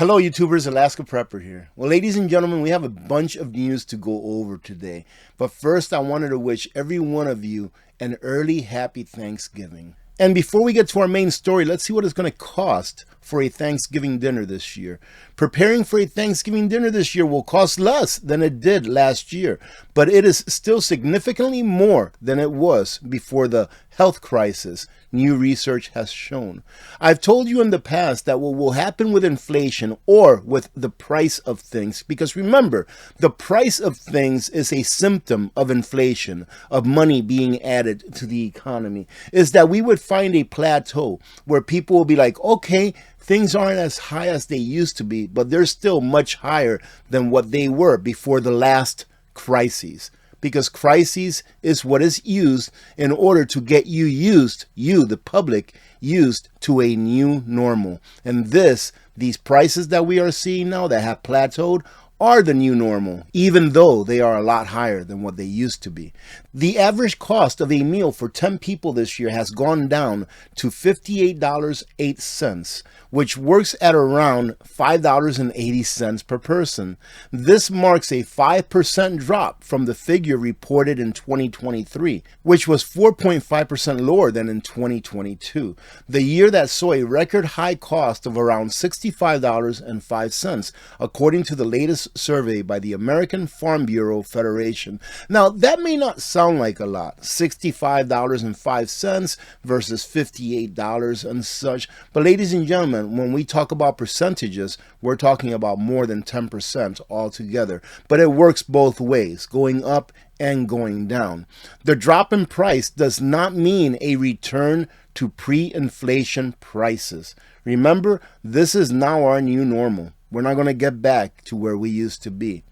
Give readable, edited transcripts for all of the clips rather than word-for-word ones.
Hello YouTubers, Alaska Prepper here. Well, ladies and gentlemen, we have a bunch of news to go over today. But first, I wanted to wish every one of you an early happy Thanksgiving. And before we get to our main story, let's see what it's going to cost for a Thanksgiving dinner this year. Preparing for a Thanksgiving dinner this year will cost less than it did last year, but it is still significantly more than it was before the health crisis, new research has shown. I've told you in the past that what will happen with inflation or with the price of things, because remember, the price of things is a symptom of inflation, of money being added to the economy, is that we would find a plateau where people will be like, okay, things aren't as high as they used to be, but they're still much higher than what they were before the last crises. Because crises is what is used in order to get you used, you, the public, used to a new normal. And these prices that we are seeing now that have plateaued are the new normal, even though they are a lot higher than what they used to be. The average cost of a meal for 10 people this year has gone down to $58.08, which works at around $5.80 per person. This marks a 5% drop from the figure reported in 2023, which was 4.5% lower than in 2022, the year that saw a record high cost of around $65.05, according to the latest survey by the American Farm Bureau Federation. Now, that may not sound like a lot, $65.05 versus $58 and such, but ladies and gentlemen, when we talk about percentages, we're talking about more than 10% altogether, but it works both ways, going up and going down. The drop in price does not mean a return to pre-inflation prices. Remember, this is now our new normal. We're not going to get back to where we used to be.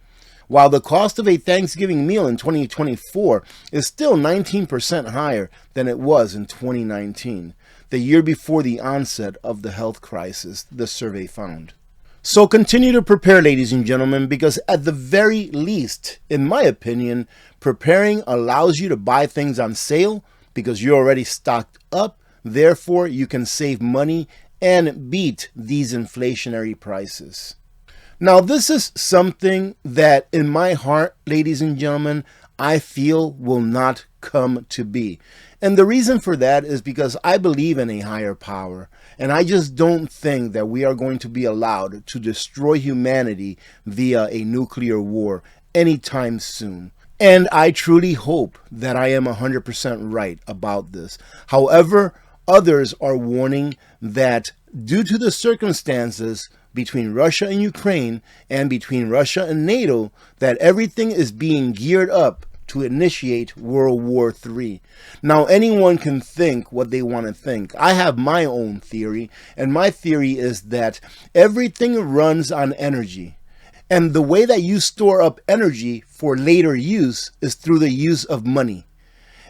While the cost of a Thanksgiving meal in 2024 is still 19% higher than it was in 2019, the year before the onset of the health crisis, the survey found. So continue to prepare, ladies and gentlemen, because at the very least, in my opinion, preparing allows you to buy things on sale because you're already stocked up. Therefore, you can save money and beat these inflationary prices. Now, this is something that in my heart, ladies and gentlemen, I feel will not come to be. And the reason for that is because I believe in a higher power. And I just don't think that we are going to be allowed to destroy humanity via a nuclear war anytime soon. And I truly hope that I am 100% right about this. However, others are warning that due to the circumstances between Russia and Ukraine and between Russia and NATO, that everything is being geared up to initiate World War III. Now, anyone can think what they want to think. I have my own theory, and my theory is that everything runs on energy. And the way that you store up energy for later use is through the use of money.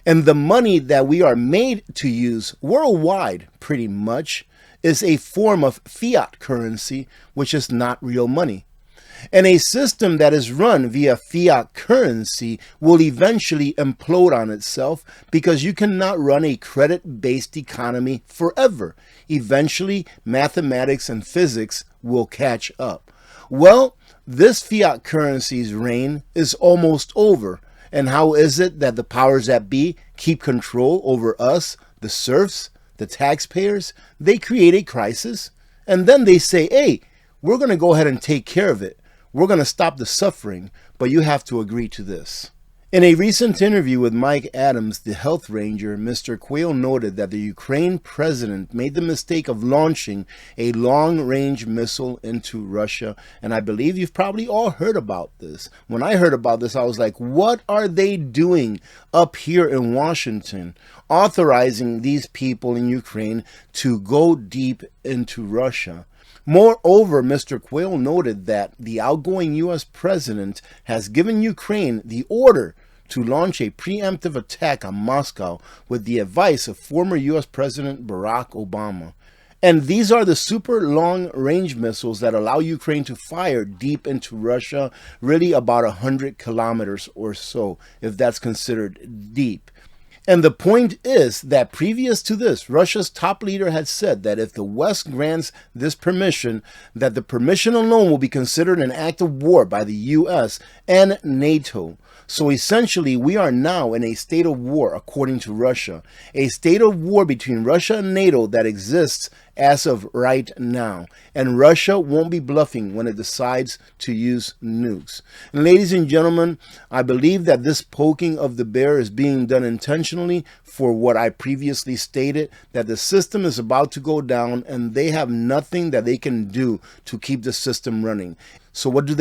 And the money that we are made to use worldwide, pretty much, is a form of fiat currency, which is not real money. And a system that is run via fiat currency will eventually implode on itself because you cannot run a credit-based economy forever. Eventually, mathematics and physics will catch up. Well, this fiat currency's reign is almost over. And how is it that the powers that be keep control over us, the serfs, the taxpayers? They create a crisis, and then they say, hey, we're going to go ahead and take care of it. We're going to stop the suffering, but you have to agree to this. In a recent interview with Mike Adams, the health ranger, Mr. Quayle noted that the Ukraine president made the mistake of launching a long-range missile into Russia, and I believe you've probably all heard about this. When I heard about this, I was like, what are they doing up here in Washington, authorizing these people in Ukraine to go deep into Russia? Moreover, Mr. Quayle noted that the outgoing U.S. president has given Ukraine the order to launch a preemptive attack on Moscow with the advice of former U.S. President Barack Obama. And these are the super long-range missiles that allow Ukraine to fire deep into Russia, really about 100 kilometers or so, if that's considered deep. And the point is that previous to this, Russia's top leader had said that if the West grants this permission, that the permission alone will be considered an act of war by the US and NATO. So essentially, we are now in a state of war, according to Russia. A state of war between Russia and NATO that exists as of right now. And Russia won't be bluffing when it decides to use nukes. And ladies and gentlemen, I believe that this poking of the bear is being done intentionally for what I previously stated, that the system is about to go down and they have nothing that they can do to keep the system running. So what do?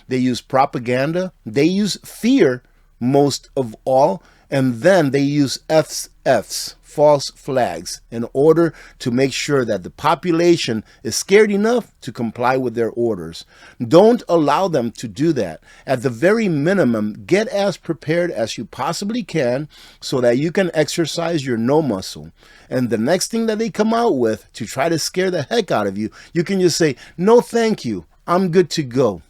They use propaganda, they use fear most of all, and then they use FFs, false flags, in order to make sure that the population is scared enough to comply with their orders. Don't allow them to do that. At the very minimum, get as prepared as you possibly can so that you can exercise your no muscle. And the next thing that they come out with to try to scare the heck out of you, you can just say, no thank you, I'm good to go.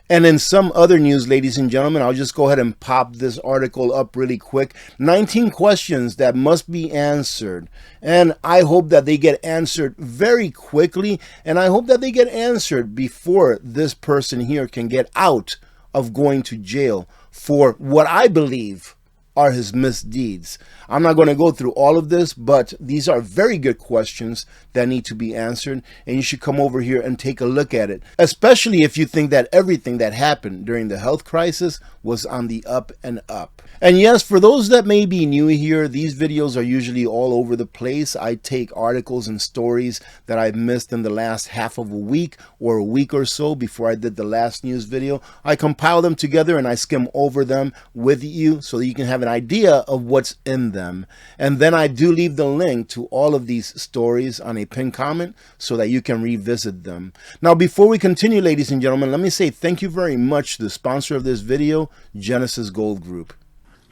And in some other news, ladies and gentlemen, I'll just go ahead and pop this article up really quick. 19 questions that must be answered. And I hope that they get answered very quickly. And I hope that they get answered before this person here can get out of going to jail for what I believe are his misdeeds. I'm not going to go through all of this, but these are very good questions that need to be answered, and you should come over here and take a look at it, especially if you think that everything that happened during the health crisis was on the up and up. And yes, for those that may be new here, these videos are usually all over the place. I take articles and stories that I've missed in the last half of a week or a week or so before I did the last news video. I compile them together and I skim over them with you so that you can have an idea of what's in them. And then I do leave the link to all of these stories on a pinned comment so that you can revisit them. Now, before we continue, ladies and gentlemen, let me say thank you very much to the sponsor of this video, Genesis Gold Group.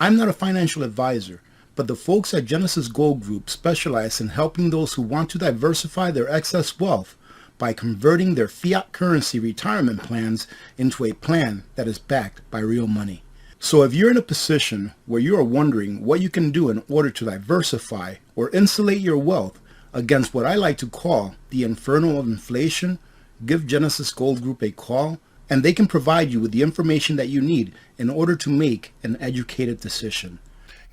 I'm not a financial advisor, but the folks at Genesis Gold Group specialize in helping those who want to diversify their excess wealth by converting their fiat currency retirement plans into a plan that is backed by real money. So if you're in a position where you are wondering what you can do in order to diversify or insulate your wealth against what I like to call the inferno of inflation, give Genesis Gold Group a call and they can provide you with the information that you need in order to make an educated decision.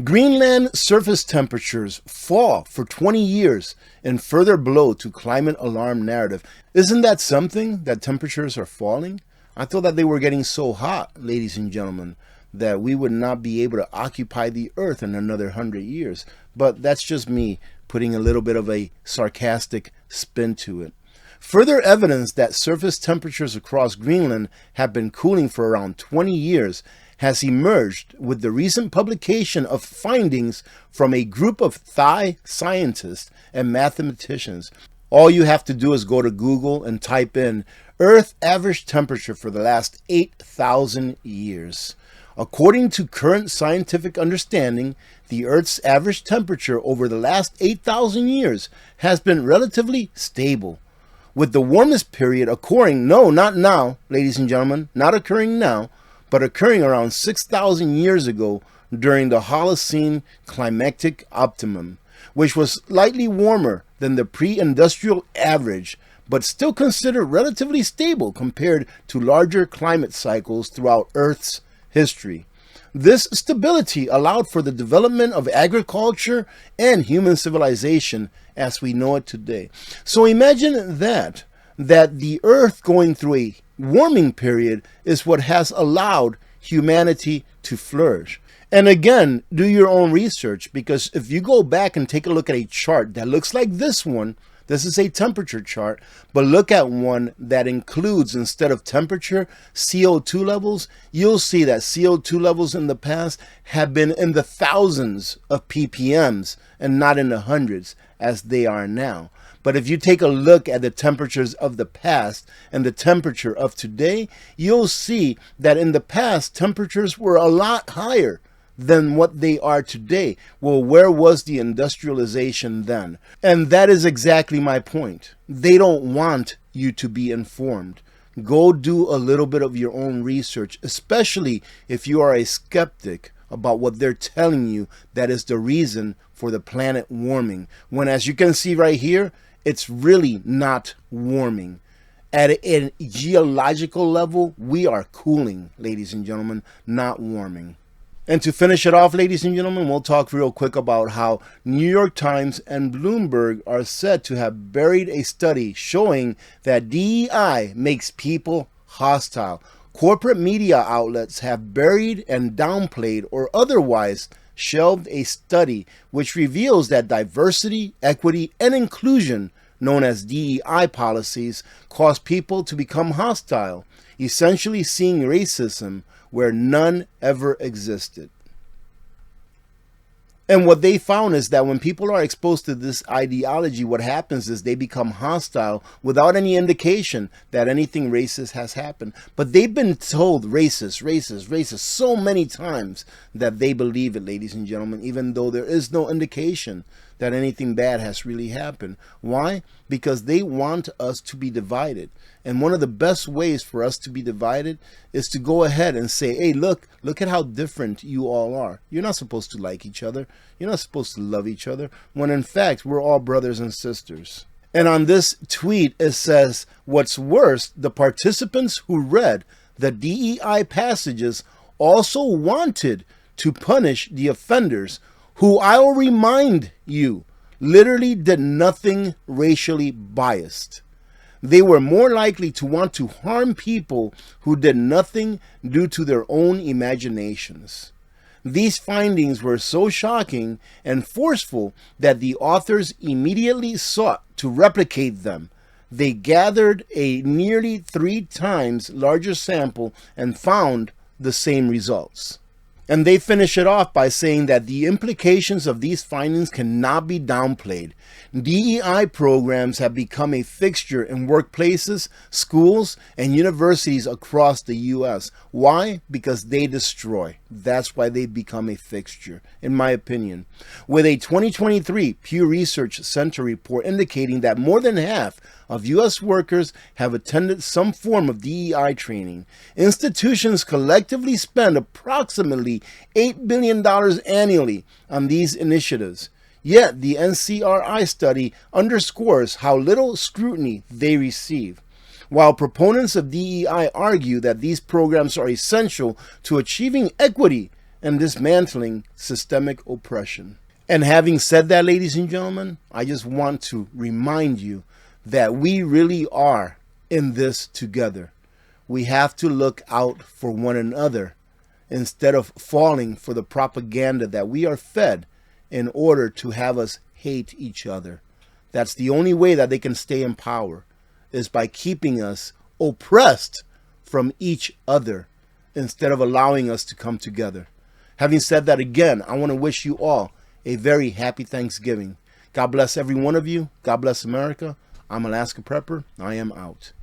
Greenland surface temperatures fall for 20 years in further blow to climate alarm narrative. Isn't that something, that temperatures are falling? I thought that they were getting so hot, ladies and gentlemen, that we would not be able to occupy the earth in another 100 years. But that's just me putting a little bit of a sarcastic spin to it. Further evidence that surface temperatures across Greenland have been cooling for around 20 years has emerged with the recent publication of findings from a group of Thai scientists and mathematicians. All you have to do is go to Google and type in Earth average temperature for the last 8,000 years. According to current scientific understanding, the Earth's average temperature over the last 8,000 years has been relatively stable, with the warmest period occurring, no, not now, ladies and gentlemen, not occurring now, but occurring around 6,000 years ago during the Holocene climatic optimum, which was slightly warmer than the pre-industrial average, but still considered relatively stable compared to larger climate cycles throughout Earth's history. This stability allowed for the development of agriculture and human civilization as we know it today. So imagine that the Earth going through a warming period is what has allowed humanity to flourish. And again, do your own research, because if you go back and take a look at a chart that looks like this one, this is a temperature chart, but look at one that includes, instead of temperature, CO2 levels, you'll see that CO2 levels in the past have been in the thousands of ppms and not in the hundreds as they are now. But if you take a look at the temperatures of the past and the temperature of today, you'll see that in the past, temperatures were a lot higher than what they are today. Well, where was the industrialization then? And that is exactly my point. They don't want you to be informed. Go do a little bit of your own research, especially if you are a skeptic about what they're telling you that is the reason for the planet warming. When, as you can see right here, it's really not warming. At a geological level, we are cooling, ladies and gentlemen, not warming. And to finish it off, ladies and gentlemen, we'll talk real quick about how New York Times and Bloomberg are said to have buried a study showing that DEI makes people hostile. Corporate media outlets have buried and downplayed or otherwise shelved a study which reveals that diversity, equity, and inclusion, known as DEI policies, cause people to become hostile, essentially seeing racism where none ever existed. And what they found is that when people are exposed to this ideology, what happens is they become hostile without any indication that anything racist has happened. But they've been told racist, racist, racist so many times that they believe it, ladies and gentlemen, even though there is no indication that anything bad has really happened. Why? Because they want us to be divided. And one of the best ways for us to be divided is to go ahead and say, hey, look at how different you all are. You're not supposed to like each other. You're not supposed to love each other, when in fact, we're all brothers and sisters. And on this tweet, it says, what's worse, the participants who read the DEI passages also wanted to punish the offenders, who, I'll remind you, literally did nothing racially biased. They were more likely to want to harm people who did nothing due to their own imaginations. These findings were so shocking and forceful that the authors immediately sought to replicate them. They gathered a nearly 3 times larger sample and found the same results. And they finish it off by saying that the implications of these findings cannot be downplayed. DEI programs have become a fixture in workplaces, schools, and universities across the U.S. Why? Because they destroy. That's why they become a fixture, in my opinion. With a 2023 Pew Research Center report indicating that more than half of U.S. workers have attended some form of DEI training, institutions collectively spend approximately $8 billion annually on these initiatives. Yet the NCRI study underscores how little scrutiny they receive. While proponents of DEI argue that these programs are essential to achieving equity and dismantling systemic oppression. And having said that, ladies and gentlemen, I just want to remind you that we really are in this together. We have to look out for one another instead of falling for the propaganda that we are fed in order to have us hate each other. That's the only way that they can stay in power, is by keeping us oppressed from each other instead of allowing us to come together. Having said that, again, I want to wish you all a very happy Thanksgiving. God bless every one of you. God bless America. I'm Alaska Prepper. I am out.